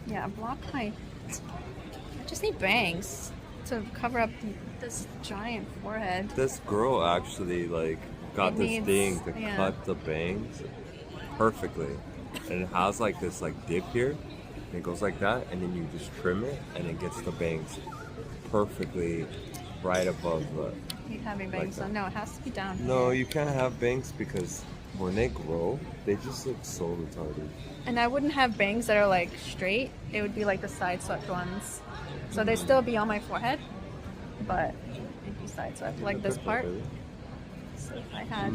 Yeah, block my... I just need bangs to cover up this giant forehead. This girl actually like got this thing to yeah. cut the bangs perfectly, and it has like this like dip here, and it goes like that, and then you just trim it, and it gets the bangs perfectly right above the. Keep having bangs Like on. No, it has to be down No, here. you can't have bangs because when they grow, they just look so retarded. And I wouldn't have bangs that are like straight. It would be like the side swept ones. So they'd still be on my forehead, but it'd be side swept, like this part. So if I had...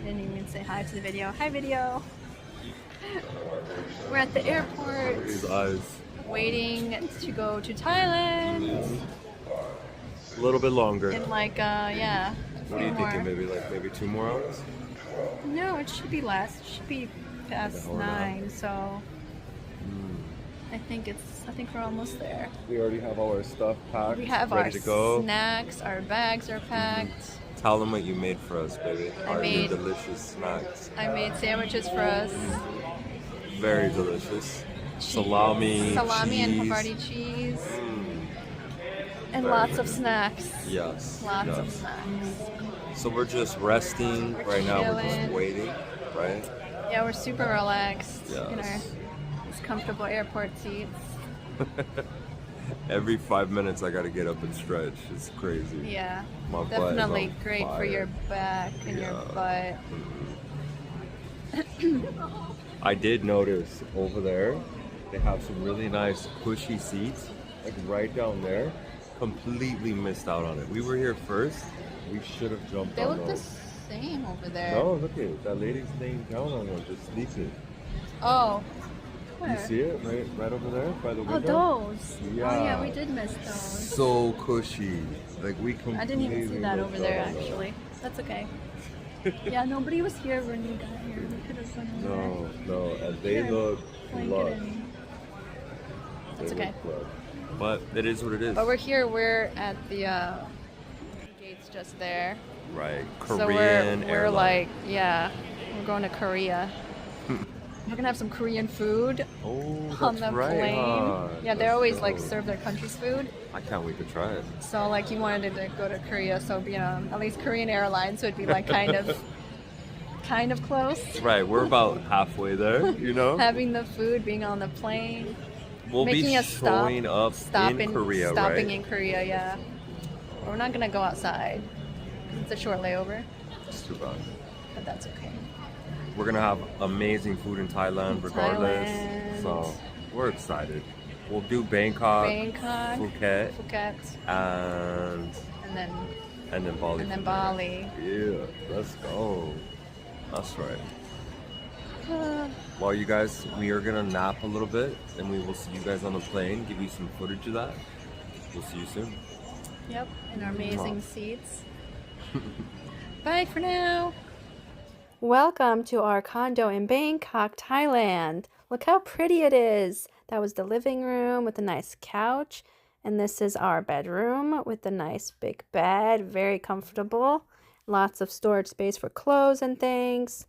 Didn't even say hi to the video. Hi, video! We're at the airport. His eyes. Waiting to go to Thailand. A little bit longer. In like, yeah. What are you thinking? Maybe 2 more hours? No, it should be less. It should be past 9. So I think we're almost there. We already have all our stuff packed. We have ready our to go. snacks. Our bags are packed. Tell them what you made for us, baby. Our new made- delicious snacks. I made sandwiches for us. Very delicious. Salami, Salami and cheese. Havarti cheese. And Very lots of good. snacks. Yes. Lots of yes. snacks. So we're just resting right now. We're just chilling. waiting, right? Yeah, we're super relaxed in our Yes. these comfortable airport seats. Every 5 minutes, I gotta get up and stretch. It's crazy. Yeah, My butt is definitely on great for fire. your back and your butt. I did notice over there, they have some really nice cushy seats, like right down there. Completely missed out on it. We were here first. We should have jumped They on look the those. same over there. No, look at it. That lady's laying down on one, just sleeping. Oh. You Where? see it right over there by the Oh, window? those. Yeah. Oh, yeah, we did miss those. So cushy. Like we completely. I didn't even see that missed over there, out on that. actually. That's okay. Yeah, nobody was here when we got here. We could have gone over No, and they Here. look there. lush. That's They okay. look lush. But it is what it is. But we're here. We're at the gates just there. Right. So Korean we're airline. like, yeah, we're going to Korea. We're gonna have some Korean food Oh, that's on the right, plane. huh? Yeah, they Let's always like go. serve their country's food. I can't wait to try it. So like, you wanted to go to Korea, so be at least Korean Airlines would be like kind of close. Right, we're about halfway there, you know? Having the food, being on the plane, We'll making be a stop, showing up in Korea, stopping right? in Korea, yeah. But we're not gonna go outside. It's a short layover, It's too bad. but that's okay. We're gonna have amazing food in Thailand regardless. Thailand. So we're excited. We'll do Bangkok, Phuket, and and then Bali. and then from Bali. there. Yeah, let's go. That's right. Uh, Well, you guys, we are gonna nap a little bit, and we will see you guys on the plane. Give you some footage of that. We'll see you soon. Yep, in our amazing seats. Bye for now. Welcome to our condo in Bangkok, Thailand. Look how pretty it is. That was the living room with a nice couch. And this is our bedroom with a nice big bed, very comfortable. Lots of storage space for clothes and things.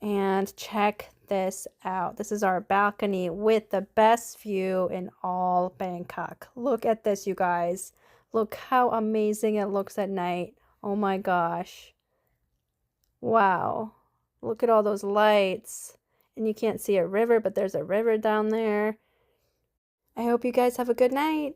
And check this out. This is our balcony with the best view in all Bangkok. Look at this, you guys. Look how amazing it looks at night. Oh my gosh. Wow. Look at all those lights. And you can't see a river, but there's a river down there. I hope you guys have a good night.